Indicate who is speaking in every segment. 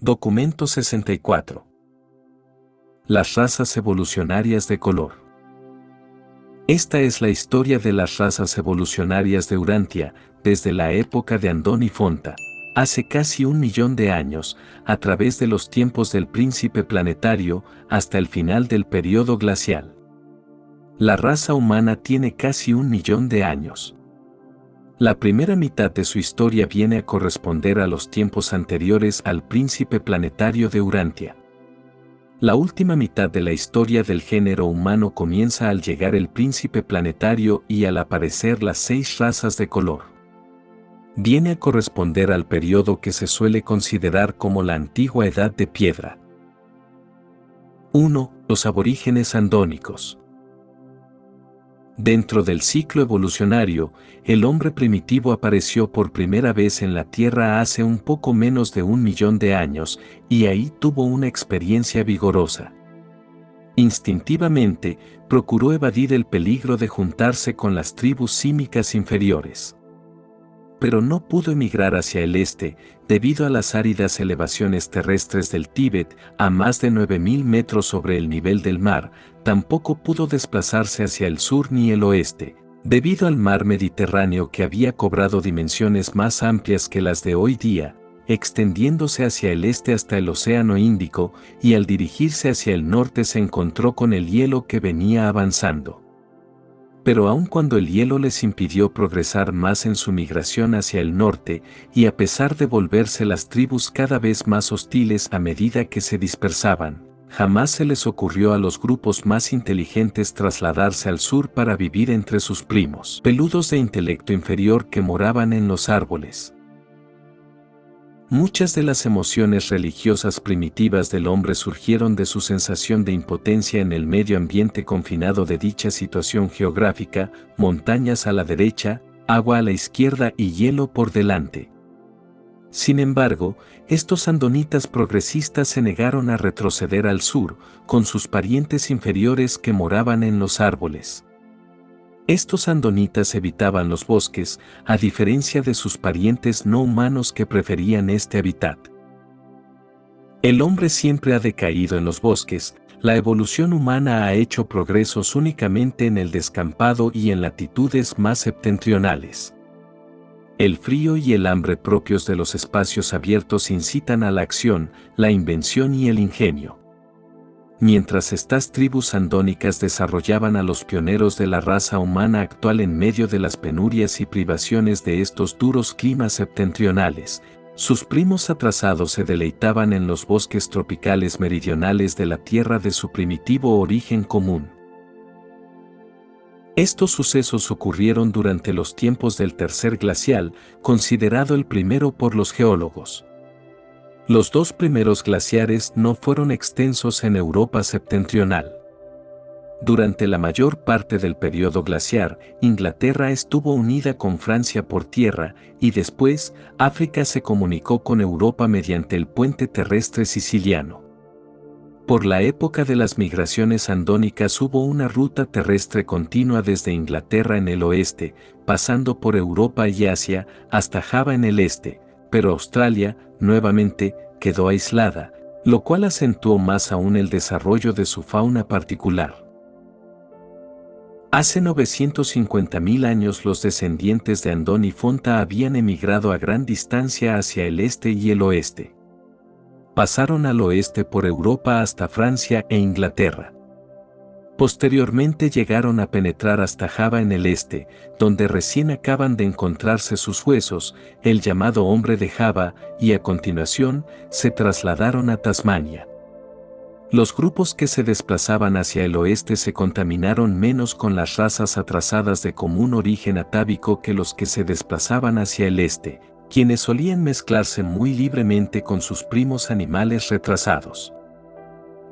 Speaker 1: Documento 64. Las razas evolucionarias de color. Esta es la historia de las razas evolucionarias de Urantia, desde la época de Andón y Fonta, hace casi 1 millón de años, a través de los tiempos del príncipe planetario, hasta el final del período glacial. La raza humana tiene casi 1 millón de años. La primera mitad de su historia viene a corresponder a los tiempos anteriores al príncipe planetario de Urantia. La última mitad de la historia del género humano comienza al llegar el príncipe planetario y al aparecer las 6 razas de color. Viene a corresponder al periodo que se suele considerar como la antigua edad de piedra. 1. Los aborígenes andónicos. Dentro del ciclo evolucionario, el hombre primitivo apareció por primera vez en la Tierra hace un poco menos de 1 millón de años, y ahí tuvo una experiencia vigorosa. Instintivamente, procuró evadir el peligro de juntarse con las tribus símicas inferiores. Pero no pudo emigrar hacia el este, debido a las áridas elevaciones terrestres del Tíbet, a más de 9.000 metros sobre el nivel del mar. Tampoco pudo desplazarse hacia el sur ni el oeste, debido al mar Mediterráneo que había cobrado dimensiones más amplias que las de hoy día, extendiéndose hacia el este hasta el Océano Índico, y al dirigirse hacia el norte se encontró con el hielo que venía avanzando. Pero aun cuando el hielo les impidió progresar más en su migración hacia el norte, y a pesar de volverse las tribus cada vez más hostiles a medida que se dispersaban, jamás se les ocurrió a los grupos más inteligentes trasladarse al sur para vivir entre sus primos peludos de intelecto inferior que moraban en los árboles. Muchas de las emociones religiosas primitivas del hombre surgieron de su sensación de impotencia en el medio ambiente confinado de dicha situación geográfica: montañas a la derecha, agua a la izquierda y hielo por delante. Sin embargo, estos andonitas progresistas se negaron a retroceder al sur, con sus parientes inferiores que moraban en los árboles. Estos andonitas evitaban los bosques, a diferencia de sus parientes no humanos que preferían este hábitat. El hombre siempre ha decaído en los bosques. La evolución humana ha hecho progresos únicamente en el descampado y en latitudes más septentrionales. El frío y el hambre propios de los espacios abiertos incitan a la acción, la invención y el ingenio. Mientras estas tribus andónicas desarrollaban a los pioneros de la raza humana actual en medio de las penurias y privaciones de estos duros climas septentrionales, sus primos atrasados se deleitaban en los bosques tropicales meridionales de la Tierra de su primitivo origen común. Estos sucesos ocurrieron durante los tiempos del tercer glacial, considerado el primero por los geólogos. Los 2 primeros glaciares no fueron extensos en Europa septentrional. Durante la mayor parte del período glaciar, Inglaterra estuvo unida con Francia por tierra, y después, África se comunicó con Europa mediante el puente terrestre siciliano. Por la época de las migraciones andónicas hubo una ruta terrestre continua desde Inglaterra en el oeste, pasando por Europa y Asia, hasta Java en el este, pero Australia, nuevamente, quedó aislada, lo cual acentuó más aún el desarrollo de su fauna particular. Hace 950.000 años los descendientes de Andón y Fonta habían emigrado a gran distancia hacia el este y el oeste. Pasaron al oeste por Europa hasta Francia e Inglaterra. Posteriormente llegaron a penetrar hasta Java en el este, donde recién acaban de encontrarse sus huesos, el llamado hombre de Java, y a continuación, se trasladaron a Tasmania. Los grupos que se desplazaban hacia el oeste se contaminaron menos con las razas atrasadas de común origen atávico que los que se desplazaban hacia el este, quienes solían mezclarse muy libremente con sus primos animales retrasados.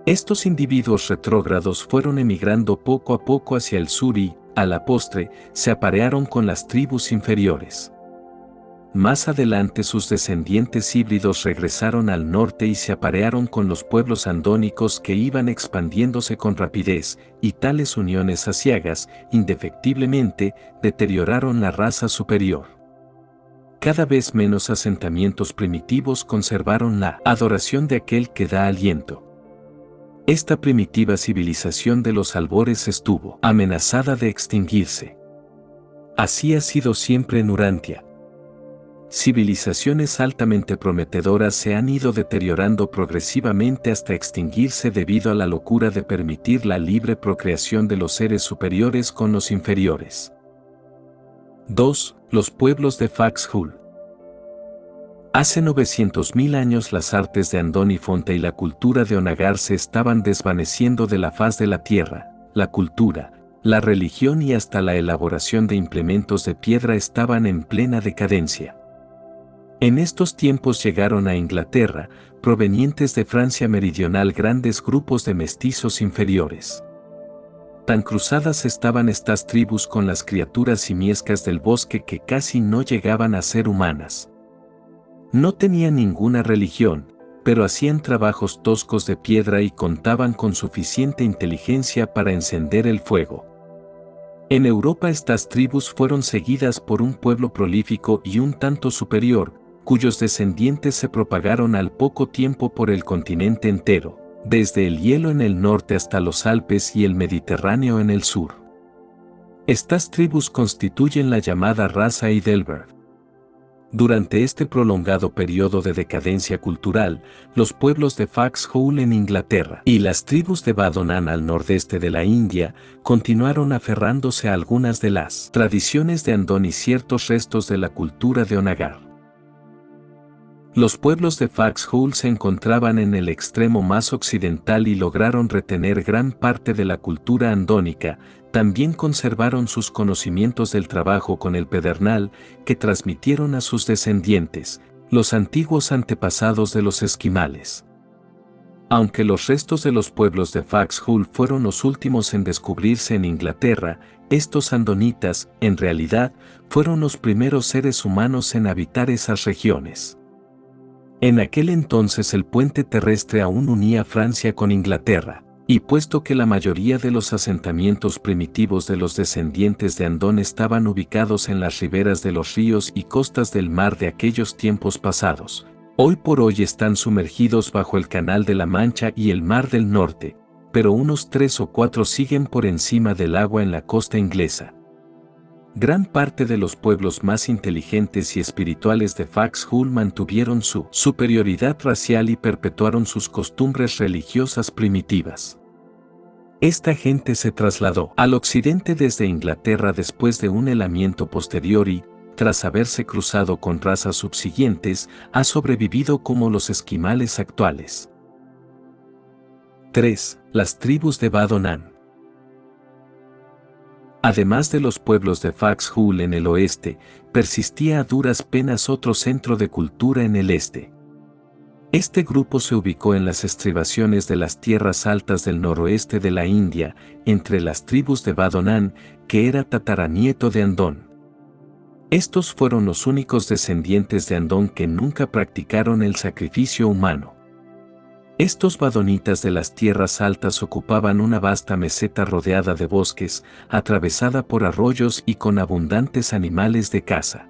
Speaker 1: Estos individuos retrógrados fueron emigrando poco a poco hacia el sur y, a la postre, se aparearon con las tribus inferiores. Más adelante sus descendientes híbridos regresaron al norte y se aparearon con los pueblos andónicos que iban expandiéndose con rapidez, y tales uniones aciagas, indefectiblemente, deterioraron la raza superior. Cada vez menos asentamientos primitivos conservaron la adoración de aquel que da aliento. Esta primitiva civilización de los albores estuvo amenazada de extinguirse. Así ha sido siempre en Urantia. Civilizaciones altamente prometedoras se han ido deteriorando progresivamente hasta extinguirse debido a la locura de permitir la libre procreación de los seres superiores con los inferiores. 2. Los pueblos de Faxhul. Hace 900.000 años las artes de Andón y Fonte y la cultura de Onagar se estaban desvaneciendo de la faz de la tierra. La cultura, la religión y hasta la elaboración de implementos de piedra estaban en plena decadencia. En estos tiempos llegaron a Inglaterra, provenientes de Francia meridional, grandes grupos de mestizos inferiores. Tan cruzadas estaban estas tribus con las criaturas simiescas del bosque que casi no llegaban a ser humanas. No tenían ninguna religión, pero hacían trabajos toscos de piedra y contaban con suficiente inteligencia para encender el fuego. En Europa estas tribus fueron seguidas por un pueblo prolífico y un tanto superior, cuyos descendientes se propagaron al poco tiempo por el continente entero, desde el hielo en el norte hasta los Alpes y el Mediterráneo en el sur. Estas tribus constituyen la llamada raza Heidelberg. Durante este prolongado periodo de decadencia cultural, los pueblos de Faxhul en Inglaterra y las tribus de Badonan al nordeste de la India continuaron aferrándose a algunas de las tradiciones de Andón y ciertos restos de la cultura de Onagar. Los pueblos de Faxhul se encontraban en el extremo más occidental y lograron retener gran parte de la cultura andónica. También conservaron sus conocimientos del trabajo con el pedernal, que transmitieron a sus descendientes, los antiguos antepasados de los esquimales. Aunque los restos de los pueblos de Faxhul fueron los últimos en descubrirse en Inglaterra, estos andonitas, en realidad, fueron los primeros seres humanos en habitar esas regiones. En aquel entonces el puente terrestre aún unía Francia con Inglaterra, y puesto que la mayoría de los asentamientos primitivos de los descendientes de Andón estaban ubicados en las riberas de los ríos y costas del mar de aquellos tiempos pasados, hoy por hoy están sumergidos bajo el Canal de la Mancha y el Mar del Norte, pero unos 3 o 4 siguen por encima del agua en la costa inglesa. Gran parte de los pueblos más inteligentes y espirituales de Faxhul mantuvieron su superioridad racial y perpetuaron sus costumbres religiosas primitivas. Esta gente se trasladó al occidente desde Inglaterra después de un helamiento posterior y, tras haberse cruzado con razas subsiguientes, ha sobrevivido como los esquimales actuales. 3. Las tribus de Badonan. Además de los pueblos de Faxhul en el oeste, persistía a duras penas otro centro de cultura en el este. Este grupo se ubicó en las estribaciones de las tierras altas del noroeste de la India, entre las tribus de Badonan, que era tataranieto de Andón. Estos fueron los únicos descendientes de Andón que nunca practicaron el sacrificio humano. Estos badonitas de las tierras altas ocupaban una vasta meseta rodeada de bosques, atravesada por arroyos y con abundantes animales de caza.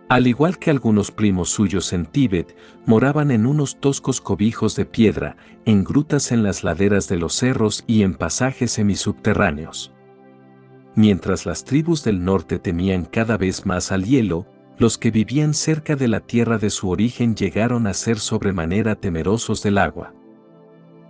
Speaker 1: Al igual que algunos primos suyos en Tíbet, moraban en unos toscos cobijos de piedra, en grutas en las laderas de los cerros y en pasajes semisubterráneos. Mientras las tribus del norte temían cada vez más al hielo, los que vivían cerca de la tierra de su origen llegaron a ser sobremanera temerosos del agua.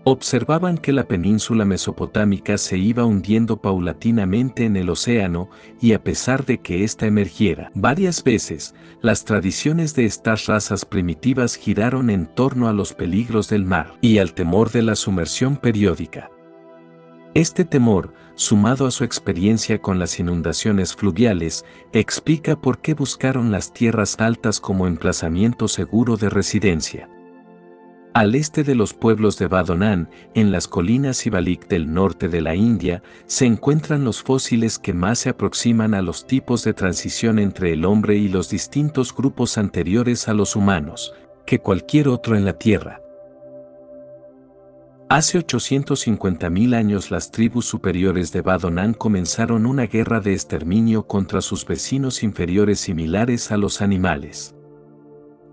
Speaker 1: Observaban que la península mesopotámica se iba hundiendo paulatinamente en el océano y a pesar de que ésta emergiera varias veces, las tradiciones de estas razas primitivas giraron en torno a los peligros del mar y al temor de la sumersión periódica. Este temor, sumado a su experiencia con las inundaciones fluviales, explica por qué buscaron las tierras altas como emplazamiento seguro de residencia. Al este de los pueblos de Badonan, en las colinas Sibalik del norte de la India, se encuentran los fósiles que más se aproximan a los tipos de transición entre el hombre y los distintos grupos anteriores a los humanos, que cualquier otro en la Tierra. Hace 850.000 años las tribus superiores de Badonan comenzaron una guerra de exterminio contra sus vecinos inferiores similares a los animales.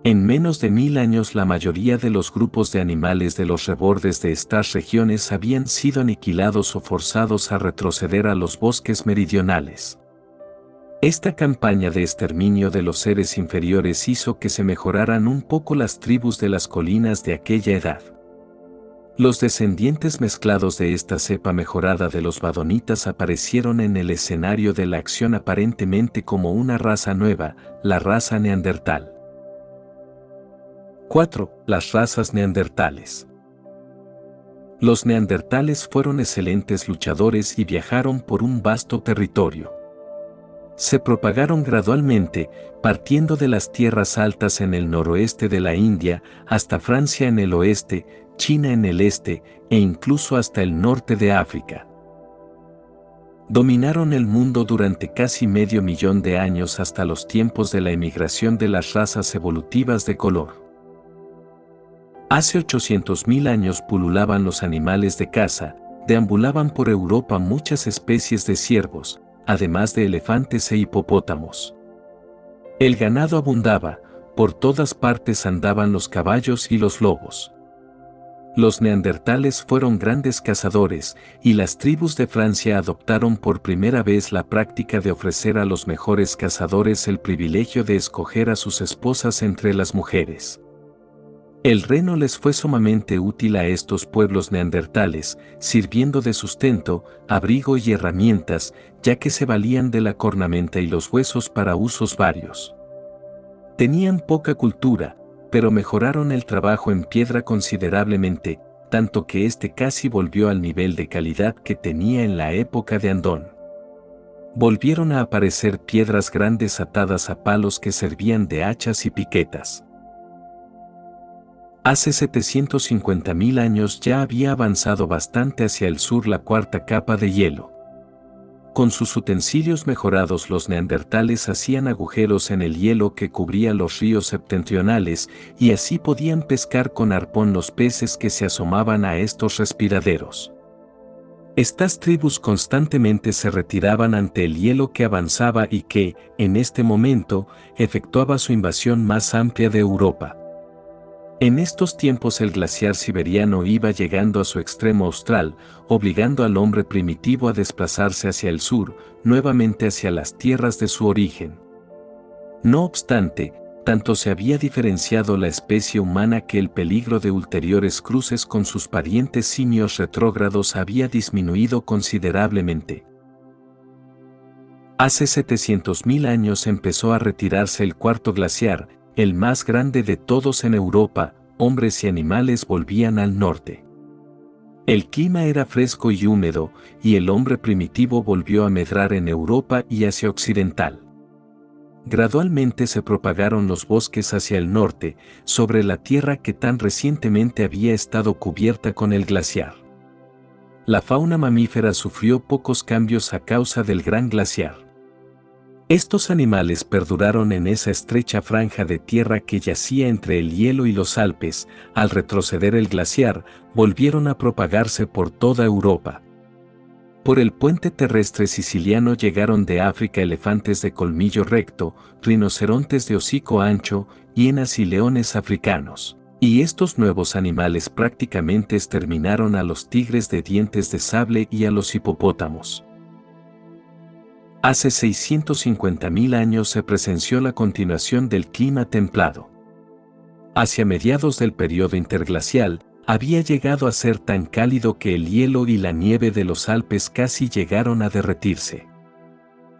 Speaker 1: En menos de 1000 años la mayoría de los grupos de animales de los rebordes de estas regiones habían sido aniquilados o forzados a retroceder a los bosques meridionales. Esta campaña de exterminio de los seres inferiores hizo que se mejoraran un poco las tribus de las colinas de aquella edad. Los descendientes mezclados de esta cepa mejorada de los badonitas aparecieron en el escenario de la acción aparentemente como una raza nueva, la raza neandertal. 4. Las razas neandertales. Los neandertales fueron excelentes luchadores y viajaron por un vasto territorio. Se propagaron gradualmente, partiendo de las tierras altas en el noroeste de la India, hasta Francia en el oeste, China en el este, e incluso hasta el norte de África. Dominaron el mundo durante casi medio millón de años hasta los tiempos de la emigración de las razas evolutivas de color. Hace 800.000 años pululaban los animales de caza, deambulaban por Europa muchas especies de ciervos, además de elefantes e hipopótamos. El ganado abundaba, por todas partes andaban los caballos y los lobos. Los neandertales fueron grandes cazadores, y las tribus de Francia adoptaron por primera vez la práctica de ofrecer a los mejores cazadores el privilegio de escoger a sus esposas entre las mujeres. El reno les fue sumamente útil a estos pueblos neandertales, sirviendo de sustento, abrigo y herramientas, ya que se valían de la cornamenta y los huesos para usos varios. Tenían poca cultura, pero mejoraron el trabajo en piedra considerablemente, tanto que este casi volvió al nivel de calidad que tenía en la época de Andón. Volvieron a aparecer piedras grandes atadas a palos que servían de hachas y piquetas. Hace 750.000 años ya había avanzado bastante hacia el sur la cuarta capa de hielo. Con sus utensilios mejorados los neandertales hacían agujeros en el hielo que cubría los ríos septentrionales y así podían pescar con arpón los peces que se asomaban a estos respiraderos. Estas tribus constantemente se retiraban ante el hielo que avanzaba y que, en este momento, efectuaba su invasión más amplia de Europa. En estos tiempos el glaciar siberiano iba llegando a su extremo austral, obligando al hombre primitivo a desplazarse hacia el sur, nuevamente hacia las tierras de su origen. No obstante, tanto se había diferenciado la especie humana que el peligro de ulteriores cruces con sus parientes simios retrógrados había disminuido considerablemente. Hace 700.000 años empezó a retirarse el cuarto glaciar, el más grande de todos en Europa, hombres y animales volvían al norte. El clima era fresco y húmedo, y el hombre primitivo volvió a medrar en Europa y Asia Occidental. Gradualmente se propagaron los bosques hacia el norte, sobre la tierra que tan recientemente había estado cubierta con el glaciar. La fauna mamífera sufrió pocos cambios a causa del gran glaciar. Estos animales perduraron en esa estrecha franja de tierra que yacía entre el hielo y los Alpes. Al retroceder el glaciar, volvieron a propagarse por toda Europa. Por el puente terrestre siciliano llegaron de África elefantes de colmillo recto, rinocerontes de hocico ancho, hienas y leones africanos. Y estos nuevos animales prácticamente exterminaron a los tigres de dientes de sable y a los hipopótamos. Hace 650.000 años se presenció la continuación del clima templado. Hacia mediados del periodo interglacial, había llegado a ser tan cálido que el hielo y la nieve de los Alpes casi llegaron a derretirse.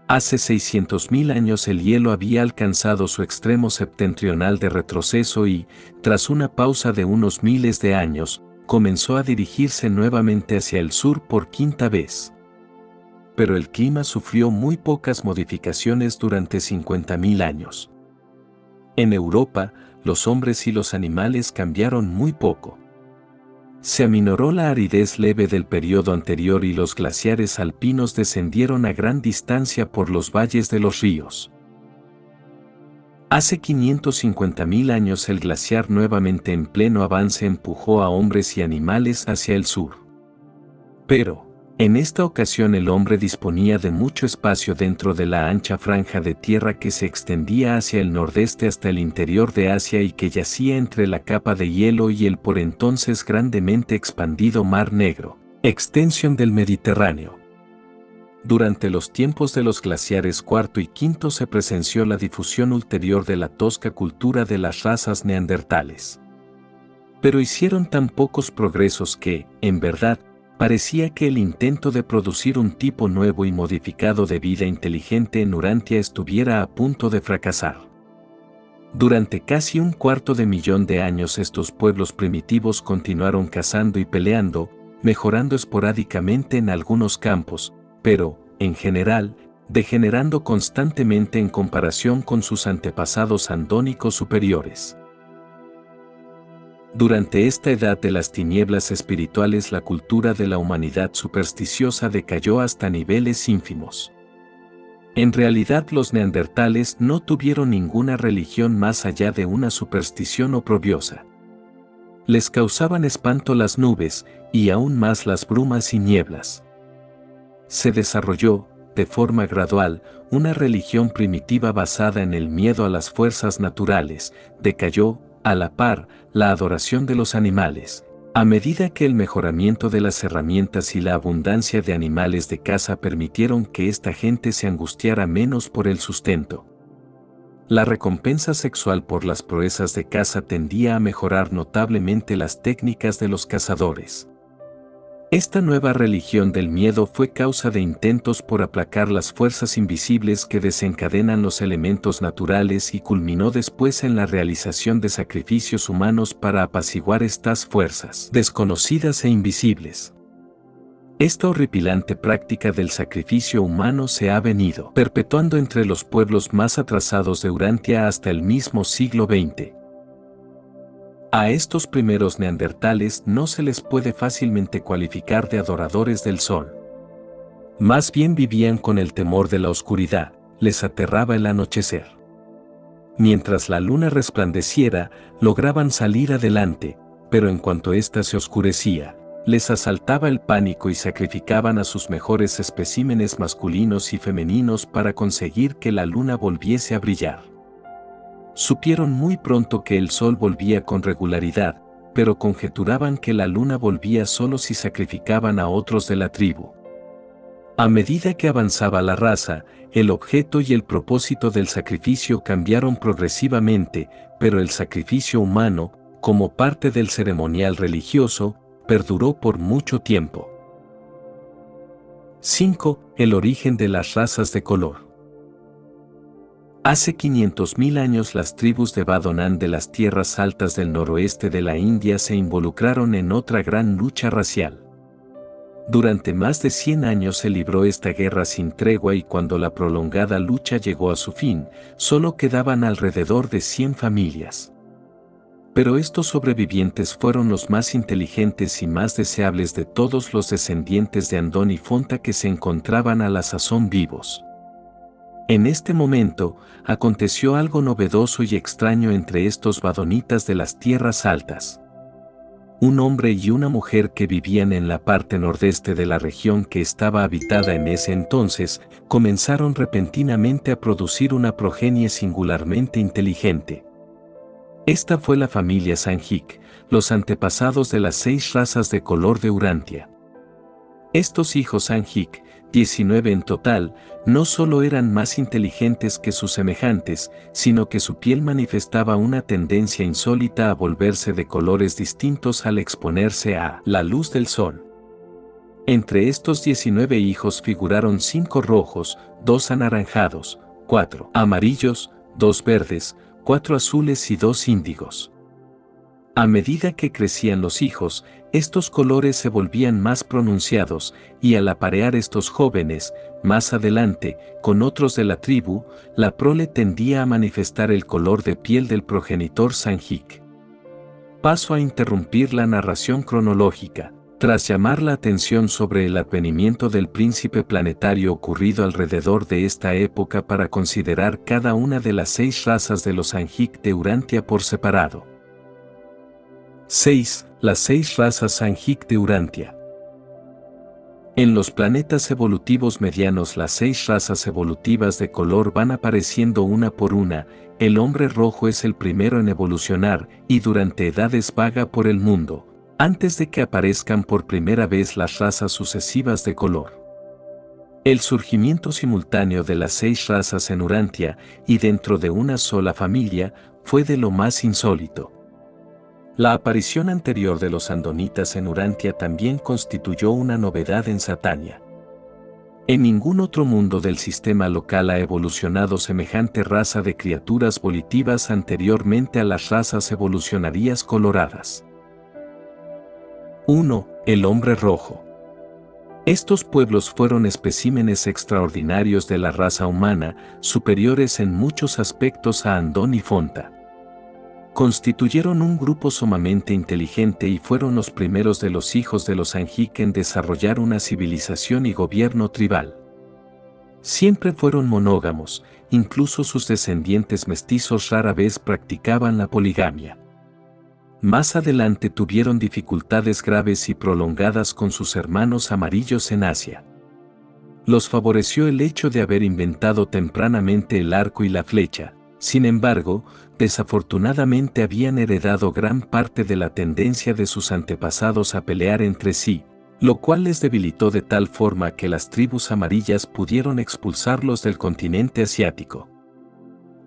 Speaker 1: Hace 600.000 años el hielo había alcanzado su extremo septentrional de retroceso y, tras una pausa de unos miles de años, comenzó a dirigirse nuevamente hacia el sur por quinta vez. Pero el clima sufrió muy pocas modificaciones durante 50.000 años. En Europa, los hombres y los animales cambiaron muy poco. Se aminoró la aridez leve del periodo anterior y los glaciares alpinos descendieron a gran distancia por los valles de los ríos. Hace 550.000 años el glaciar nuevamente en pleno avance empujó a hombres y animales hacia el sur. Pero, en esta ocasión el hombre disponía de mucho espacio dentro de la ancha franja de tierra que se extendía hacia el nordeste hasta el interior de Asia y que yacía entre la capa de hielo y el por entonces grandemente expandido Mar Negro, extensión del Mediterráneo. Durante los tiempos de los glaciares cuarto y quinto se presenció la difusión ulterior de la tosca cultura de las razas neandertales. Pero hicieron tan pocos progresos que, en verdad, parecía que el intento de producir un tipo nuevo y modificado de vida inteligente en Urantia estuviera a punto de fracasar. Durante casi 250.000 de años estos pueblos primitivos continuaron cazando y peleando, mejorando esporádicamente en algunos campos, pero, en general, degenerando constantemente en comparación con sus antepasados andónicos superiores. Durante esta edad de las tinieblas espirituales la cultura de la humanidad supersticiosa decayó hasta niveles ínfimos. En realidad los neandertales no tuvieron ninguna religión más allá de una superstición oprobiosa. Les causaban espanto las nubes, y aún más las brumas y nieblas. Se desarrolló, de forma gradual, una religión primitiva basada en el miedo a las fuerzas naturales, decayó, a la par, la adoración de los animales. A medida que el mejoramiento de las herramientas y la abundancia de animales de caza permitieron que esta gente se angustiara menos por el sustento. La recompensa sexual por las proezas de caza tendía a mejorar notablemente las técnicas de los cazadores. Esta nueva religión del miedo fue causa de intentos por aplacar las fuerzas invisibles que desencadenan los elementos naturales y culminó después en la realización de sacrificios humanos para apaciguar estas fuerzas desconocidas e invisibles. Esta horripilante práctica del sacrificio humano se ha venido perpetuando entre los pueblos más atrasados de Urantia hasta el mismo siglo XX. A estos primeros neandertales no se les puede fácilmente cualificar de adoradores del sol. Más bien vivían con el temor de la oscuridad, les aterraba el anochecer. Mientras la luna resplandeciera, lograban salir adelante, pero en cuanto ésta se oscurecía, les asaltaba el pánico y sacrificaban a sus mejores especímenes masculinos y femeninos para conseguir que la luna volviese a brillar. Supieron muy pronto que el sol volvía con regularidad, pero conjeturaban que la luna volvía solo si sacrificaban a otros de la tribu. A medida que avanzaba la raza, el objeto y el propósito del sacrificio cambiaron progresivamente, pero el sacrificio humano, como parte del ceremonial religioso, perduró por mucho tiempo. 5. El origen de las razas de color. Hace 500.000 años las tribus de Badonan de las tierras altas del noroeste de la India se involucraron en otra gran lucha racial. Durante más de 100 años se libró esta guerra sin tregua y cuando la prolongada lucha llegó a su fin, solo quedaban alrededor de 100 familias. Pero estos sobrevivientes fueron los más inteligentes y más deseables de todos los descendientes de Andón y Fonta que se encontraban a la sazón vivos. En este momento, aconteció algo novedoso y extraño entre estos badonitas de las tierras altas. Un hombre y una mujer que vivían en la parte nordeste de la región que estaba habitada en ese entonces, comenzaron repentinamente a producir una progenie singularmente inteligente. Esta fue la familia Sanjik, los antepasados de las 6 razas de color de Urantia. Estos hijos Sanjik, 19 en total, no solo eran más inteligentes que sus semejantes, sino que su piel manifestaba una tendencia insólita a volverse de colores distintos al exponerse a la luz del sol. Entre estos 19 hijos figuraron 5 rojos, 2 anaranjados, 4 amarillos, 2 verdes, 4 azules y 2 índigos. A medida que crecían los hijos, estos colores se volvían más pronunciados, y al aparear estos jóvenes, más adelante, con otros de la tribu, la prole tendía a manifestar el color de piel del progenitor Sanjik. Paso a interrumpir la narración cronológica. Tras llamar la atención sobre el advenimiento del príncipe planetario ocurrido alrededor de esta época para considerar cada una de las 6 razas de los Anjik de Urantia por separado. 6. Las 6 razas Anjik de Urantia. En los planetas evolutivos medianos las 6 razas evolutivas de color van apareciendo una por una. El hombre rojo es el primero en evolucionar y durante edades vaga por el mundo, antes de que aparezcan por primera vez las razas sucesivas de color. El surgimiento simultáneo de las 6 razas en Urantia y dentro de una sola familia fue de lo más insólito. La aparición anterior de los andonitas en Urantia también constituyó una novedad en Satania. En ningún otro mundo del sistema local ha evolucionado semejante raza de criaturas volitivas anteriormente a las razas evolucionarias coloradas. 1. El hombre rojo. Estos pueblos fueron especímenes extraordinarios de la raza humana, superiores en muchos aspectos a Andón y Fonta. Constituyeron un grupo sumamente inteligente y fueron los primeros de los hijos de los Anjik en desarrollar una civilización y gobierno tribal. Siempre fueron monógamos, incluso sus descendientes mestizos rara vez practicaban la poligamia. Más adelante tuvieron dificultades graves y prolongadas con sus hermanos amarillos en Asia. Los favoreció el hecho de haber inventado tempranamente el arco y la flecha. Sin embargo, desafortunadamente habían heredado gran parte de la tendencia de sus antepasados a pelear entre sí, lo cual les debilitó de tal forma que las tribus amarillas pudieron expulsarlos del continente asiático.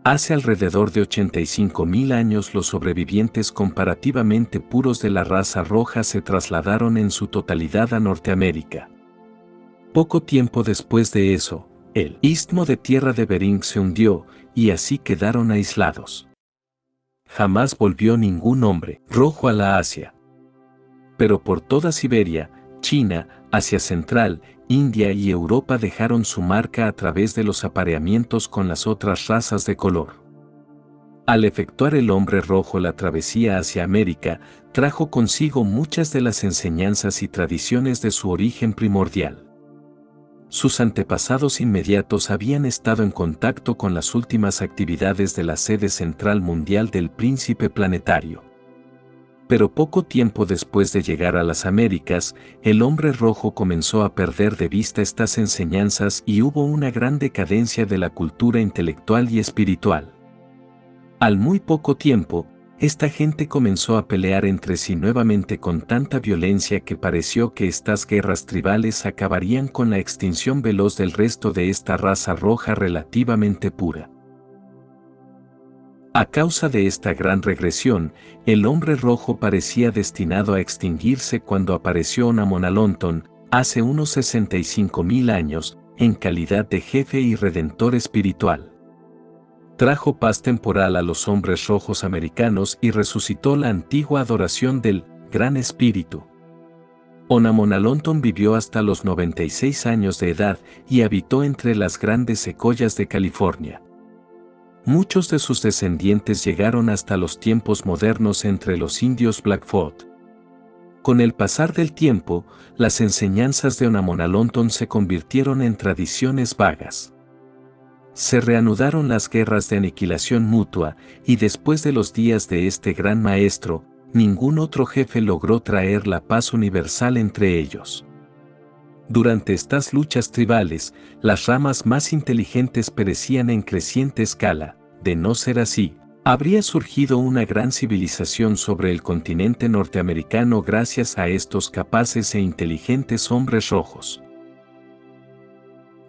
Speaker 1: Hace alrededor de 85.000 años los sobrevivientes comparativamente puros de la raza roja se trasladaron en su totalidad a Norteamérica. Poco tiempo después de eso, el istmo de Tierra de Bering se hundió y así quedaron aislados. Jamás volvió ningún hombre rojo a la Asia. Pero por toda Siberia, China, Asia Central, India y Europa dejaron su marca a través de los apareamientos con las otras razas de color. Al efectuar el hombre rojo la travesía hacia América, trajo consigo muchas de las enseñanzas y tradiciones de su origen primordial. Sus antepasados inmediatos habían estado en contacto con las últimas actividades de la sede central mundial del príncipe planetario. Pero poco tiempo después de llegar a las Américas, el hombre rojo comenzó a perder de vista estas enseñanzas y hubo una gran decadencia de la cultura intelectual y espiritual. Al muy poco tiempo, esta gente comenzó a pelear entre sí nuevamente con tanta violencia que pareció que estas guerras tribales acabarían con la extinción veloz del resto de esta raza roja relativamente pura. A causa de esta gran regresión, el hombre rojo parecía destinado a extinguirse cuando apareció Onamonalonton, hace unos 65.000 años, en calidad de jefe y redentor espiritual. Trajo paz temporal a los hombres rojos americanos y resucitó la antigua adoración del Gran Espíritu. Onamonalonton vivió hasta los 96 años de edad y habitó entre las grandes secoyas de California. Muchos de sus descendientes llegaron hasta los tiempos modernos entre los indios Blackfoot. Con el pasar del tiempo, las enseñanzas de Onamonalonton se convirtieron en tradiciones vagas. Se reanudaron las guerras de aniquilación mutua, y después de los días de este gran maestro, ningún otro jefe logró traer la paz universal entre ellos. Durante estas luchas tribales, las ramas más inteligentes perecían en creciente escala. De no ser así, habría surgido una gran civilización sobre el continente norteamericano gracias a estos capaces e inteligentes hombres rojos.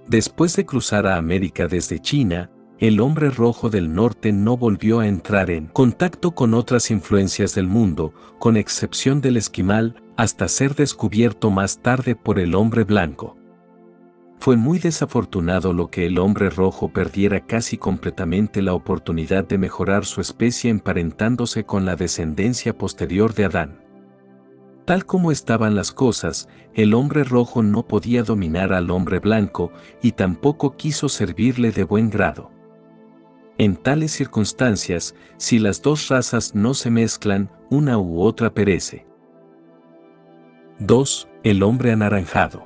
Speaker 1: Después de cruzar a América desde China, el hombre rojo del norte no volvió a entrar en contacto con otras influencias del mundo, con excepción del esquimal, hasta ser descubierto más tarde por el hombre blanco. Fue muy desafortunado lo que el hombre rojo perdiera casi completamente la oportunidad de mejorar su especie emparentándose con la descendencia posterior de Adán. Tal como estaban las cosas, el hombre rojo no podía dominar al hombre blanco y tampoco quiso servirle de buen grado. En tales circunstancias, si las dos razas no se mezclan, una u otra perece. 2. El hombre anaranjado.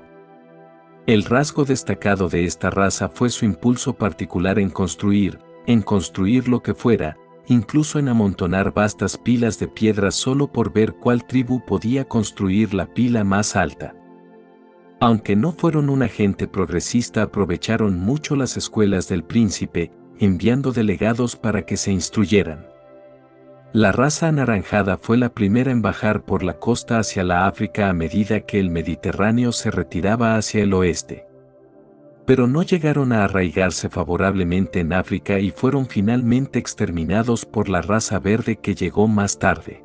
Speaker 1: El rasgo destacado de esta raza fue su impulso particular en construir lo que fuera, incluso en amontonar vastas pilas de piedras solo por ver cuál tribu podía construir la pila más alta. Aunque no fueron una gente progresista, aprovecharon mucho las escuelas del príncipe, enviando delegados para que se instruyeran. La raza anaranjada fue la primera en bajar por la costa hacia la África a medida que el Mediterráneo se retiraba hacia el oeste. Pero no llegaron a arraigarse favorablemente en África y fueron finalmente exterminados por la raza verde que llegó más tarde.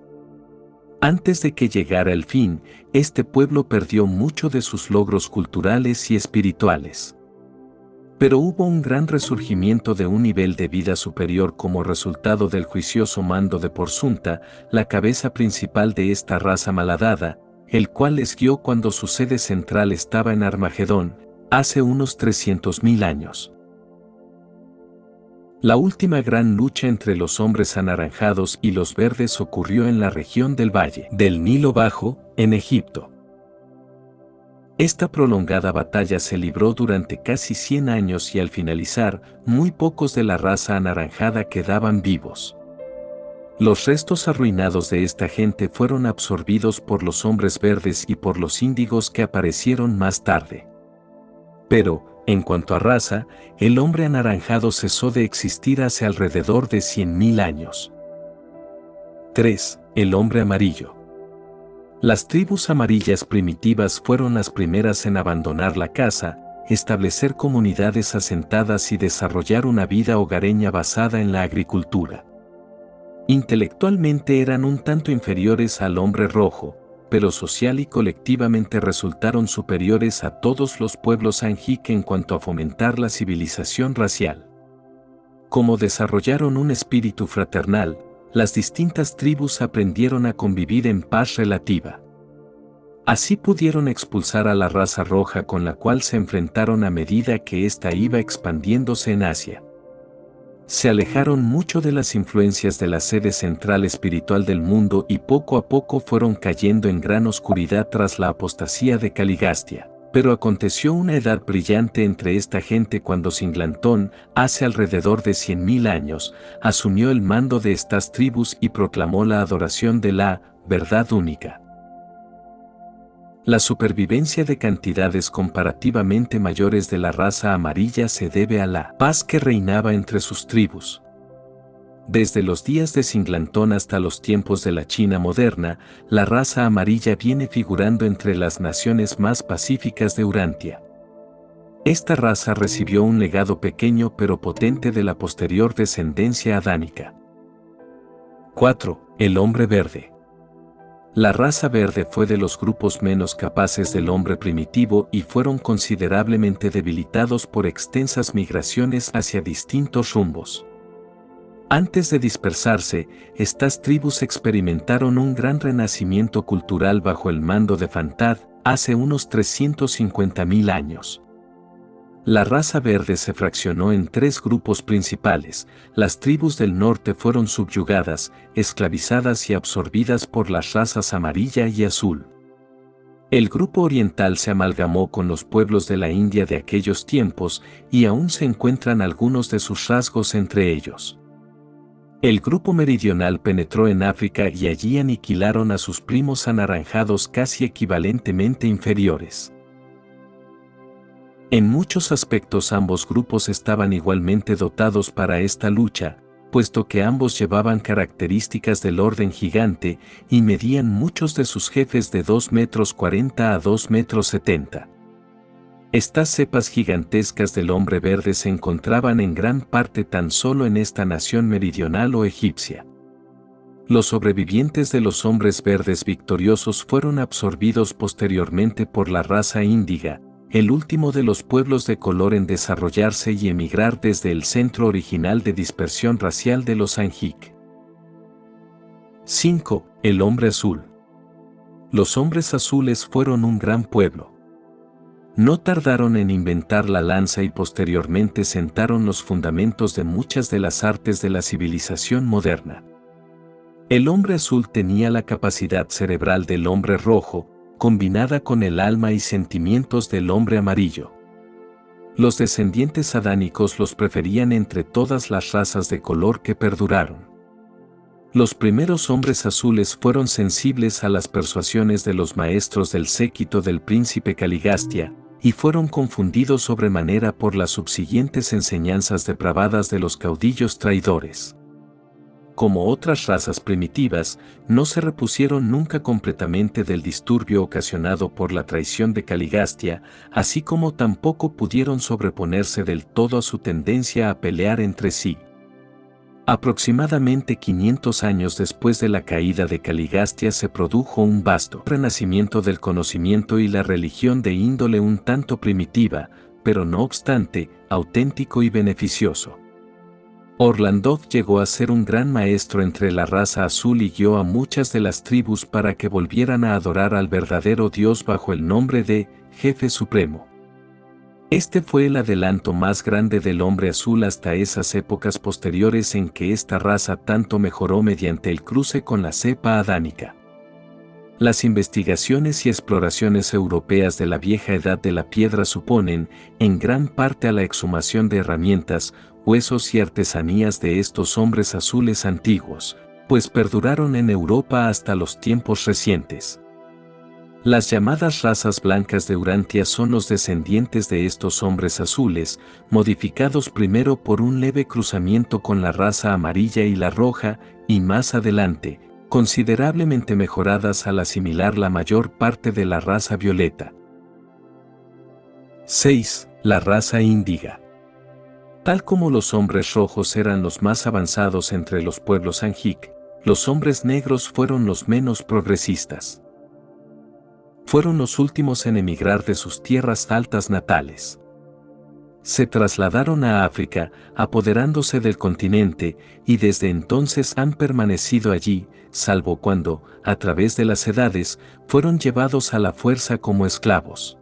Speaker 1: Antes de que llegara el fin, este pueblo perdió mucho de sus logros culturales y espirituales. Pero hubo un gran resurgimiento de un nivel de vida superior como resultado del juicioso mando de Porsunta, la cabeza principal de esta raza malhadada, el cual les guió cuando su sede central estaba en Armagedón, hace unos 300.000 años. La última gran lucha entre los hombres anaranjados y los verdes ocurrió en la región del Valle del Nilo Bajo, en Egipto. Esta prolongada batalla se libró durante casi 100 años y al finalizar, muy pocos de la raza anaranjada quedaban vivos. Los restos arruinados de esta gente fueron absorbidos por los hombres verdes y por los índigos que aparecieron más tarde. Pero, en cuanto a raza, el hombre anaranjado cesó de existir hace alrededor de 100.000 años. 3. El hombre amarillo. Las tribus amarillas primitivas fueron las primeras en abandonar la caza, establecer comunidades asentadas y desarrollar una vida hogareña basada en la agricultura. Intelectualmente eran un tanto inferiores al hombre rojo, pero social y colectivamente resultaron superiores a todos los pueblos Anjik en cuanto a fomentar la civilización racial. Como desarrollaron un espíritu fraternal, las distintas tribus aprendieron a convivir en paz relativa. Así pudieron expulsar a la raza roja con la cual se enfrentaron a medida que ésta iba expandiéndose en Asia. Se alejaron mucho de las influencias de la sede central espiritual del mundo y poco a poco fueron cayendo en gran oscuridad tras la apostasía de Caligastia. Pero aconteció una edad brillante entre esta gente cuando Singlantón, hace alrededor de 100.000 años, asumió el mando de estas tribus y proclamó la adoración de la verdad única. La supervivencia de cantidades comparativamente mayores de la raza amarilla se debe a la paz que reinaba entre sus tribus. Desde los días de Singlantón hasta los tiempos de la China moderna, la raza amarilla viene figurando entre las naciones más pacíficas de Urantia. Esta raza recibió un legado pequeño pero potente de la posterior descendencia adánica. 4. El hombre verde. La raza verde fue de los grupos menos capaces del hombre primitivo y fueron considerablemente debilitados por extensas migraciones hacia distintos rumbos. Antes de dispersarse, estas tribus experimentaron un gran renacimiento cultural bajo el mando de Fantad, hace unos 350.000 años. La raza verde se fraccionó en 3 grupos principales. Las tribus del norte fueron subyugadas, esclavizadas y absorbidas por las razas amarilla y azul. El grupo oriental se amalgamó con los pueblos de la India de aquellos tiempos y aún se encuentran algunos de sus rasgos entre ellos. El grupo meridional penetró en África y allí aniquilaron a sus primos anaranjados casi equivalentemente inferiores. En muchos aspectos ambos grupos estaban igualmente dotados para esta lucha, puesto que ambos llevaban características del orden gigante y medían muchos de sus jefes de 2,40 metros a 2,70 metros. Estas cepas gigantescas del hombre verde se encontraban en gran parte tan solo en esta nación meridional o egipcia. Los sobrevivientes de los hombres verdes victoriosos fueron absorbidos posteriormente por la raza índiga, el último de los pueblos de color en desarrollarse y emigrar desde el centro original de dispersión racial de los Anjik. 5. El hombre azul. Los hombres azules fueron un gran pueblo. No tardaron en inventar la lanza y posteriormente sentaron los fundamentos de muchas de las artes de la civilización moderna. El hombre azul tenía la capacidad cerebral del hombre rojo, combinada con el alma y sentimientos del hombre amarillo. Los descendientes adánicos los preferían entre todas las razas de color que perduraron. Los primeros hombres azules fueron sensibles a las persuasiones de los maestros del séquito del príncipe Caligastia, y fueron confundidos sobremanera por las subsiguientes enseñanzas depravadas de los caudillos traidores. Como otras razas primitivas, no se repusieron nunca completamente del disturbio ocasionado por la traición de Caligastia, así como tampoco pudieron sobreponerse del todo a su tendencia a pelear entre sí. Aproximadamente 500 años después de la caída de Caligastia se produjo un vasto renacimiento del conocimiento y la religión de índole un tanto primitiva, pero no obstante, auténtico y beneficioso. Orlandov llegó a ser un gran maestro entre la raza azul y guió a muchas de las tribus para que volvieran a adorar al verdadero Dios bajo el nombre de Jefe Supremo. Este fue el adelanto más grande del hombre azul hasta esas épocas posteriores en que esta raza tanto mejoró mediante el cruce con la cepa adánica. Las investigaciones y exploraciones europeas de la vieja edad de la piedra suponen, en gran parte a la exhumación de herramientas, huesos y artesanías de estos hombres azules antiguos, pues perduraron en Europa hasta los tiempos recientes. Las llamadas razas blancas de Urantia son los descendientes de estos hombres azules, modificados primero por un leve cruzamiento con la raza amarilla y la roja, y más adelante, considerablemente mejoradas al asimilar la mayor parte de la raza violeta. 6. La raza índiga. Tal como los hombres rojos eran los más avanzados entre los pueblos Anjik, los hombres negros fueron los menos progresistas. Fueron los últimos en emigrar de sus tierras altas natales. Se trasladaron a África, apoderándose del continente, y desde entonces han permanecido allí, salvo cuando, a través de las edades, fueron llevados a la fuerza como esclavos.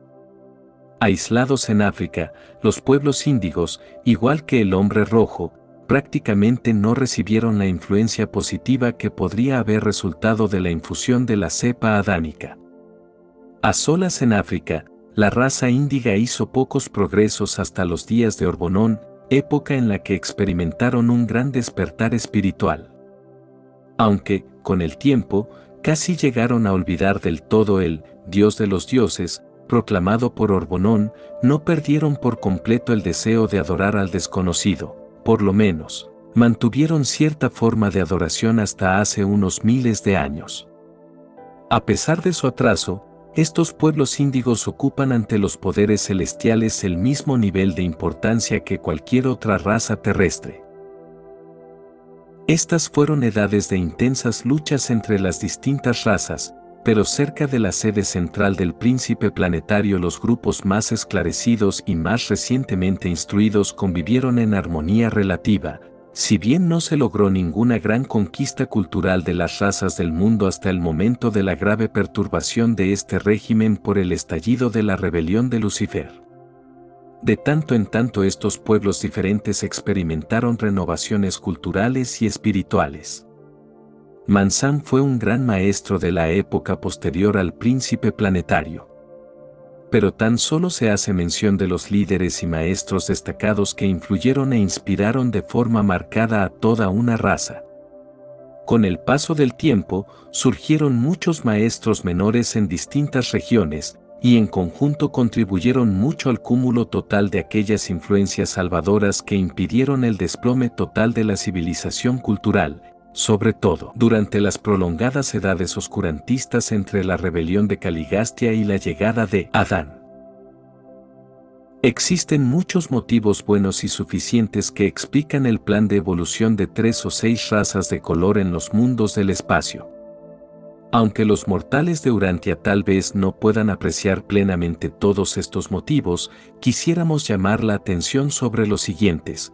Speaker 1: Aislados en África, los pueblos índigos, igual que el hombre rojo, prácticamente no recibieron la influencia positiva que podría haber resultado de la infusión de la cepa adánica. A solas en África, la raza índiga hizo pocos progresos hasta los días de Orbonón, época en la que experimentaron un gran despertar espiritual. Aunque, con el tiempo, casi llegaron a olvidar del todo el Dios de los dioses, proclamado por Orbonón, no perdieron por completo el deseo de adorar al desconocido, por lo menos, mantuvieron cierta forma de adoración hasta hace unos miles de años. A pesar de su atraso, estos pueblos índigos ocupan ante los poderes celestiales el mismo nivel de importancia que cualquier otra raza terrestre. Estas fueron edades de intensas luchas entre las distintas razas, pero cerca de la sede central del príncipe planetario los grupos más esclarecidos y más recientemente instruidos convivieron en armonía relativa, si bien no se logró ninguna gran conquista cultural de las razas del mundo hasta el momento de la grave perturbación de este régimen por el estallido de la rebelión de Lucifer. De tanto en tanto estos pueblos diferentes experimentaron renovaciones culturales y espirituales. Manzan fue un gran maestro de la época posterior al príncipe planetario. Pero tan solo se hace mención de los líderes y maestros destacados que influyeron e inspiraron de forma marcada a toda una raza. Con el paso del tiempo, surgieron muchos maestros menores en distintas regiones, y en conjunto contribuyeron mucho al cúmulo total de aquellas influencias salvadoras que impidieron el desplome total de la civilización cultural, sobre todo durante las prolongadas edades oscurantistas entre la rebelión de Caligastia y la llegada de Adán. Existen muchos motivos buenos y suficientes que explican el plan de evolución de 3 o 6 razas de color en los mundos del espacio. Aunque los mortales de Urantia tal vez no puedan apreciar plenamente todos estos motivos, quisiéramos llamar la atención sobre los siguientes.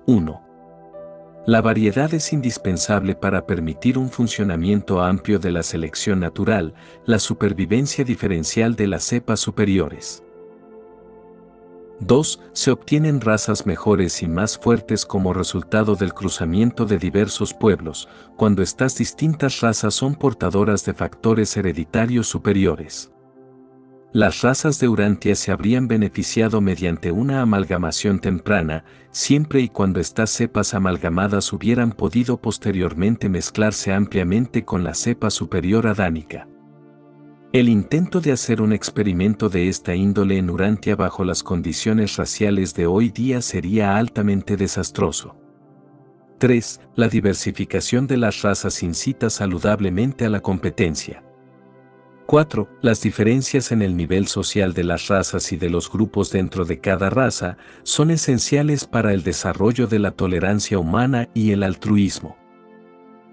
Speaker 1: 1. La variedad es indispensable para permitir un funcionamiento amplio de la selección natural, la supervivencia diferencial de las cepas superiores. 2. Se obtienen razas mejores y más fuertes como resultado del cruzamiento de diversos pueblos, cuando estas distintas razas son portadoras de factores hereditarios superiores. Las razas de Urantia se habrían beneficiado mediante una amalgamación temprana, siempre y cuando estas cepas amalgamadas hubieran podido posteriormente mezclarse ampliamente con la cepa superior adánica. El intento de hacer un experimento de esta índole en Urantia bajo las condiciones raciales de hoy día sería altamente desastroso. 3. La diversificación de las razas incita saludablemente a la competencia. 4. Las diferencias en el nivel social de las razas y de los grupos dentro de cada raza son esenciales para el desarrollo de la tolerancia humana y el altruismo.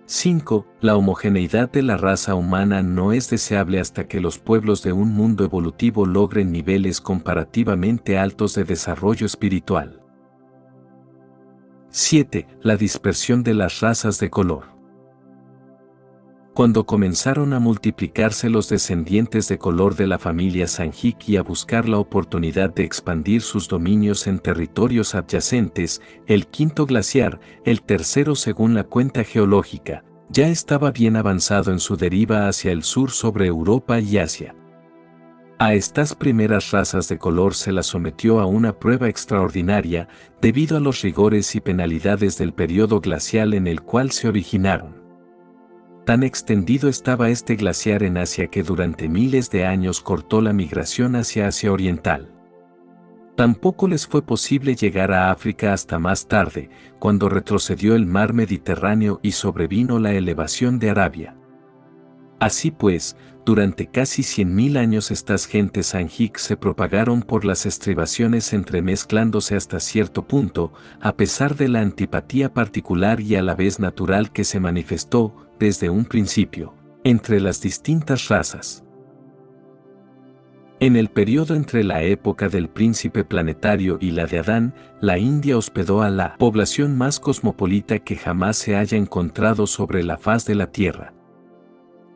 Speaker 1: 5. La homogeneidad de la raza humana no es deseable hasta que los pueblos de un mundo evolutivo logren niveles comparativamente altos de desarrollo espiritual. 7. La dispersión de las razas de color. Cuando comenzaron a multiplicarse los descendientes de color de la familia Sanjik y a buscar la oportunidad de expandir sus dominios en territorios adyacentes, el quinto glaciar, el tercero según la cuenta geológica, ya estaba bien avanzado en su deriva hacia el sur sobre Europa y Asia. A estas primeras razas de color se las sometió a una prueba extraordinaria debido a los rigores y penalidades del periodo glacial en el cual se originaron. Tan extendido estaba este glaciar en Asia que durante miles de años cortó la migración hacia Asia Oriental. Tampoco les fue posible llegar a África hasta más tarde, cuando retrocedió el mar Mediterráneo y sobrevino la elevación de Arabia. Así pues, durante casi 100.000 años estas gentes Sanjik se propagaron por las estribaciones entremezclándose hasta cierto punto, a pesar de la antipatía particular y a la vez natural que se manifestó, desde un principio, entre las distintas razas. En el periodo entre la época del príncipe planetario y la de Adán, la India hospedó a la población más cosmopolita que jamás se haya encontrado sobre la faz de la Tierra.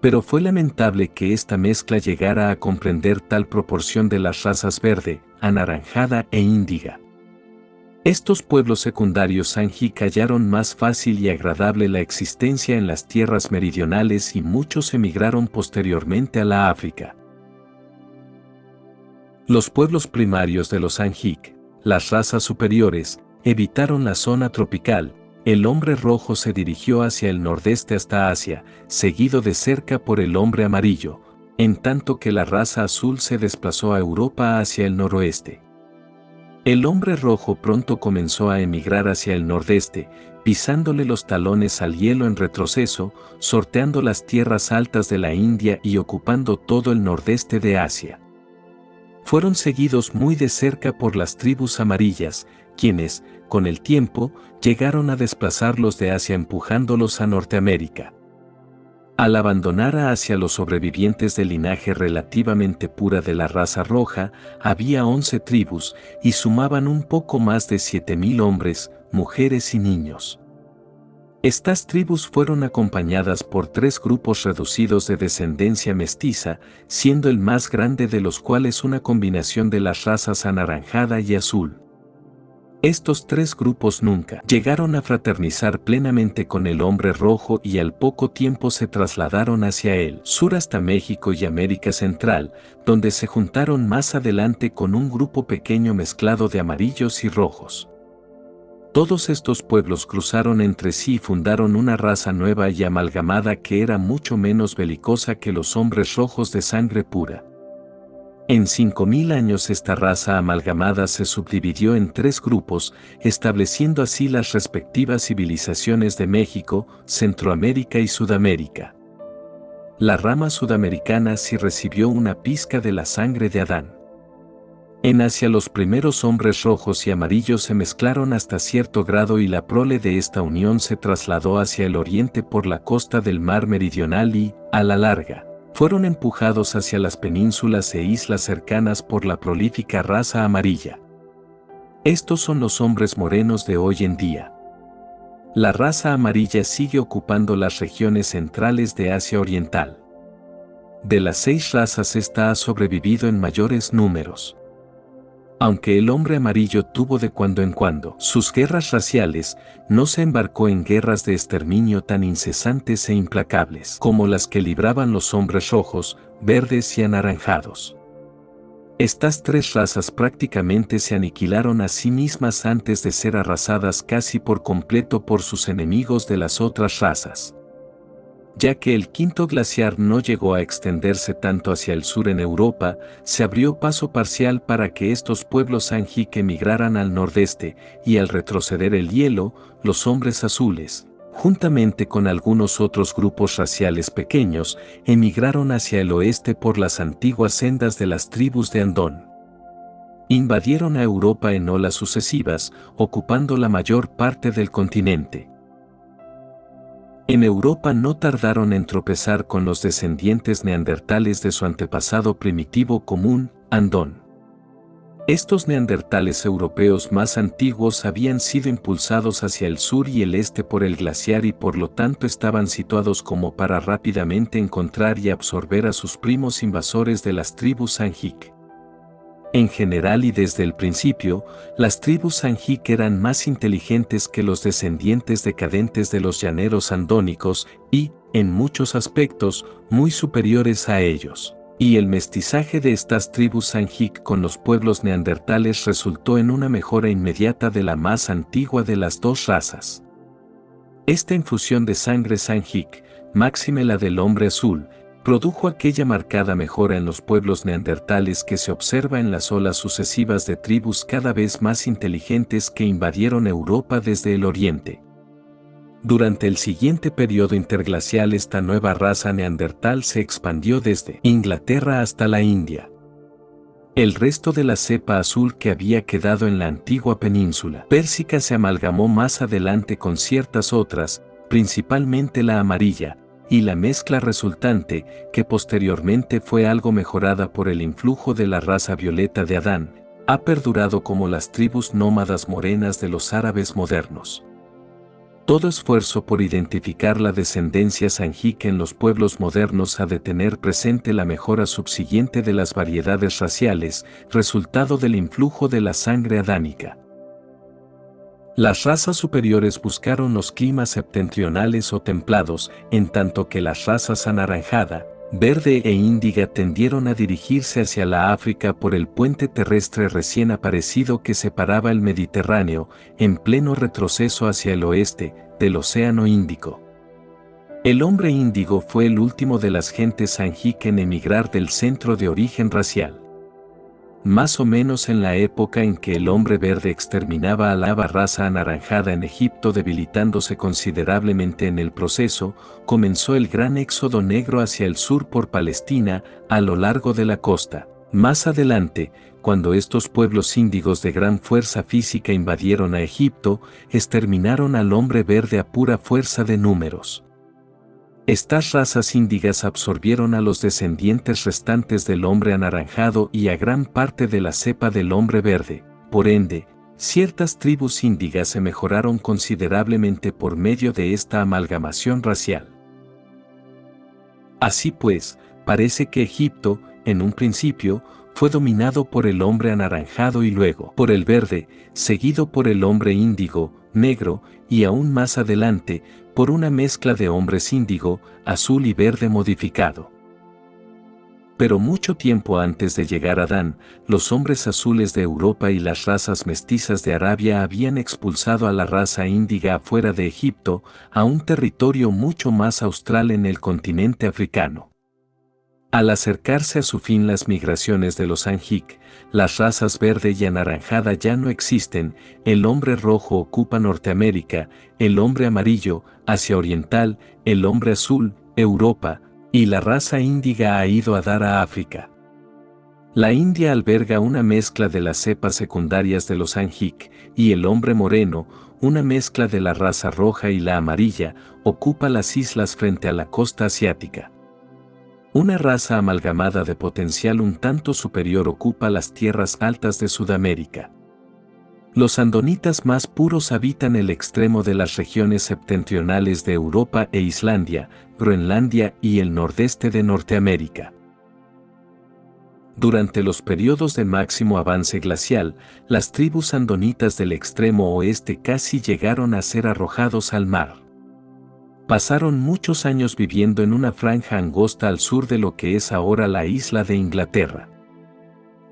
Speaker 1: Pero fue lamentable que esta mezcla llegara a comprender tal proporción de las razas verde, anaranjada e índiga. Estos pueblos secundarios Sanjik hallaron más fácil y agradable la existencia en las tierras meridionales y muchos emigraron posteriormente a la África. Los pueblos primarios de los Sanjik, las razas superiores, evitaron la zona tropical. El hombre rojo se dirigió hacia el nordeste hasta Asia, seguido de cerca por el hombre amarillo, en tanto que la raza azul se desplazó a Europa hacia el noroeste. El hombre rojo pronto comenzó a emigrar hacia el nordeste, pisándole los talones al hielo en retroceso, sorteando las tierras altas de la India y ocupando todo el nordeste de Asia. Fueron seguidos muy de cerca por las tribus amarillas, quienes, con el tiempo, llegaron a desplazarlos de Asia empujándolos a Norteamérica. Al abandonar a Asia los sobrevivientes del linaje relativamente pura de la raza roja, había 11 tribus y sumaban un poco más de 7.000 hombres, mujeres y niños. Estas tribus fueron acompañadas por 3 grupos reducidos de descendencia mestiza, siendo el más grande de los cuales una combinación de las razas anaranjada y azul. Estos 3 grupos nunca llegaron a fraternizar plenamente con el hombre rojo y al poco tiempo se trasladaron hacia el sur hasta México y América Central, donde se juntaron más adelante con un grupo pequeño mezclado de amarillos y rojos. Todos estos pueblos cruzaron entre sí y fundaron una raza nueva y amalgamada que era mucho menos belicosa que los hombres rojos de sangre pura. En 5.000 años esta raza amalgamada se subdividió en 3 grupos, estableciendo así las respectivas civilizaciones de México, Centroamérica y Sudamérica. La rama sudamericana sí recibió una pizca de la sangre de Adán. En Asia los primeros hombres rojos y amarillos se mezclaron hasta cierto grado y la prole de esta unión se trasladó hacia el oriente por la costa del mar meridional y, a la larga, fueron empujados hacia las penínsulas e islas cercanas por la prolífica raza amarilla. Estos son los hombres morenos de hoy en día. La raza amarilla sigue ocupando las regiones centrales de Asia Oriental. De las 6 razas esta ha sobrevivido en mayores números. Aunque el hombre amarillo tuvo de cuando en cuando sus guerras raciales, no se embarcó en guerras de exterminio tan incesantes e implacables como las que libraban los hombres rojos, verdes y anaranjados. Estas tres razas prácticamente se aniquilaron a sí mismas antes de ser arrasadas casi por completo por sus enemigos de las otras razas. Ya que el quinto glaciar no llegó a extenderse tanto hacia el sur en Europa, se abrió paso parcial para que estos pueblos Anjic emigraran al nordeste, y al retroceder el hielo, los hombres azules, juntamente con algunos otros grupos raciales pequeños, emigraron hacia el oeste por las antiguas sendas de las tribus de Andón. Invadieron a Europa en olas sucesivas, ocupando la mayor parte del continente. En Europa no tardaron en tropezar con los descendientes neandertales de su antepasado primitivo común, Andón. Estos neandertales europeos más antiguos habían sido impulsados hacia el sur y el este por el glaciar y por lo tanto estaban situados como para rápidamente encontrar y absorber a sus primos invasores de las tribus Anjic. En general y desde el principio, las tribus Anjic eran más inteligentes que los descendientes decadentes de los llaneros andónicos y, en muchos aspectos, muy superiores a ellos. Y el mestizaje de estas tribus Anjic con los pueblos neandertales resultó en una mejora inmediata de la más antigua de las dos razas. Esta infusión de sangre Anjic, máxime la del hombre azul, produjo aquella marcada mejora en los pueblos neandertales que se observa en las olas sucesivas de tribus cada vez más inteligentes que invadieron Europa desde el oriente. Durante el siguiente periodo interglacial esta nueva raza neandertal se expandió desde Inglaterra hasta la India. El resto de la cepa azul que había quedado en la antigua península pérsica se amalgamó más adelante con ciertas otras, principalmente la amarilla, y la mezcla resultante, que posteriormente fue algo mejorada por el influjo de la raza violeta de Adán, ha perdurado como las tribus nómadas morenas de los árabes modernos. Todo esfuerzo por identificar la descendencia Anjic en los pueblos modernos ha de tener presente la mejora subsiguiente de las variedades raciales, resultado del influjo de la sangre adánica. Las razas superiores buscaron los climas septentrionales o templados, en tanto que las razas anaranjada, verde e índiga tendieron a dirigirse hacia la África por el puente terrestre recién aparecido que separaba el Mediterráneo, en pleno retroceso hacia el oeste, del Océano Índico. El hombre índigo fue el último de las gentes Anjic en emigrar del centro de origen racial. Más o menos en la época en que el hombre verde exterminaba a la raza anaranjada en Egipto debilitándose considerablemente en el proceso, comenzó el gran éxodo negro hacia el sur por Palestina, a lo largo de la costa. Más adelante, cuando estos pueblos índigos de gran fuerza física invadieron a Egipto, exterminaron al hombre verde a pura fuerza de números. Estas razas índigas absorbieron a los descendientes restantes del hombre anaranjado y a gran parte de la cepa del hombre verde. Por ende, ciertas tribus índigas se mejoraron considerablemente por medio de esta amalgamación racial. Así pues, parece que Egipto, en un principio, fue dominado por el hombre anaranjado y luego por el verde, seguido por el hombre índigo, negro, y aún más adelante, por una mezcla de hombres índigo, azul y verde modificado. Pero mucho tiempo antes de llegar a Adán, los hombres azules de Europa y las razas mestizas de Arabia habían expulsado a la raza índiga afuera de Egipto, a un territorio mucho más austral en el continente africano. Al acercarse a su fin las migraciones de los Anjic, las razas verde y anaranjada ya no existen, el hombre rojo ocupa Norteamérica, el hombre amarillo, Asia Oriental, el hombre azul, Europa, y la raza índiga ha ido a dar a África. La India alberga una mezcla de las cepas secundarias de los Anjic, y el hombre moreno, una mezcla de la raza roja y la amarilla, ocupa las islas frente a la costa asiática. Una raza amalgamada de potencial un tanto superior ocupa las tierras altas de Sudamérica. Los andonitas más puros habitan el extremo de las regiones septentrionales de Europa e Islandia, Groenlandia y el nordeste de Norteamérica. Durante los periodos de máximo avance glacial, las tribus andonitas del extremo oeste casi llegaron a ser arrojados al mar. Pasaron muchos años viviendo en una franja angosta al sur de lo que es ahora la isla de Inglaterra.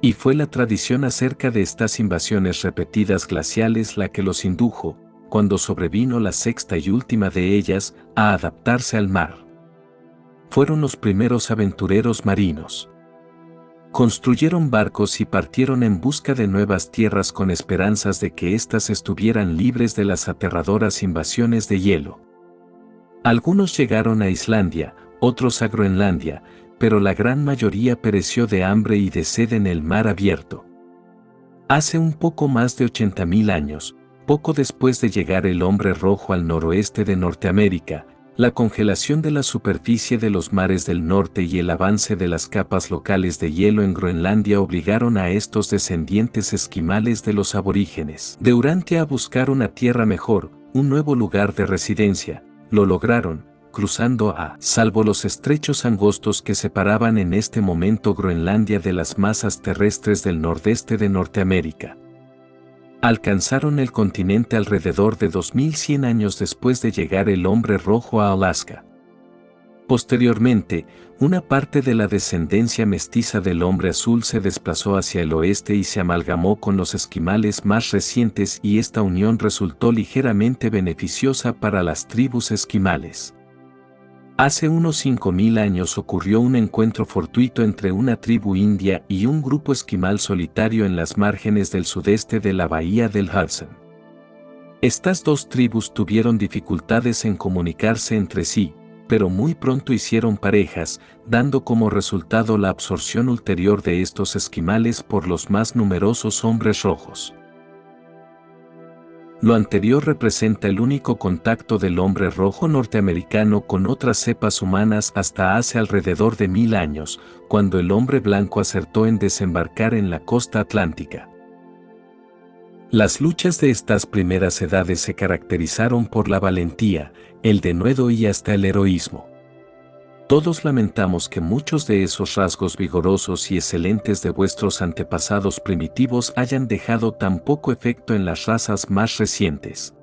Speaker 1: Y fue la tradición acerca de estas invasiones repetidas glaciales la que los indujo, cuando sobrevino la sexta y última de ellas, a adaptarse al mar. Fueron los primeros aventureros marinos. Construyeron barcos y partieron en busca de nuevas tierras con esperanzas de que éstas estuvieran libres de las aterradoras invasiones de hielo. Algunos llegaron a Islandia, otros a Groenlandia, pero la gran mayoría pereció de hambre y de sed en el mar abierto. Hace un poco más de 80.000 años, poco después de llegar el hombre rojo al noroeste de Norteamérica, la congelación de la superficie de los mares del norte y el avance de las capas locales de hielo en Groenlandia obligaron a estos descendientes esquimales de los aborígenes de Urantia a buscar una tierra mejor, un nuevo lugar de residencia. Lo lograron, cruzando salvo los estrechos angostos que separaban en este momento Groenlandia de las masas terrestres del nordeste de Norteamérica. Alcanzaron el continente alrededor de 2100 años después de llegar el hombre rojo a Alaska. Posteriormente, una parte de la descendencia mestiza del hombre azul se desplazó hacia el oeste y se amalgamó con los esquimales más recientes y esta unión resultó ligeramente beneficiosa para las tribus esquimales. Hace unos 5000 años ocurrió un encuentro fortuito entre una tribu india y un grupo esquimal solitario en las márgenes del sudeste de la bahía del Hudson. Estas dos tribus tuvieron dificultades en comunicarse entre sí, pero muy pronto hicieron parejas, dando como resultado la absorción ulterior de estos esquimales por los más numerosos hombres rojos. Lo anterior representa el único contacto del hombre rojo norteamericano con otras cepas humanas hasta hace alrededor de 1000 años, cuando el hombre blanco acertó en desembarcar en la costa atlántica. Las luchas de estas primeras edades se caracterizaron por la valentía, el denuedo y hasta el heroísmo. Todos lamentamos que muchos de esos rasgos vigorosos y excelentes de vuestros antepasados primitivos hayan dejado tan poco efecto en las razas más recientes.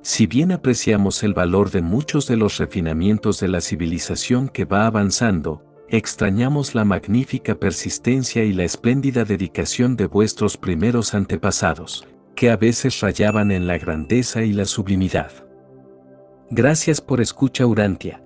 Speaker 1: Si bien apreciamos el valor de muchos de los refinamientos de la civilización que va avanzando, extrañamos la magnífica persistencia y la espléndida dedicación de vuestros primeros antepasados, que a veces rayaban en la grandeza y la sublimidad. Gracias por escuchar Urantia.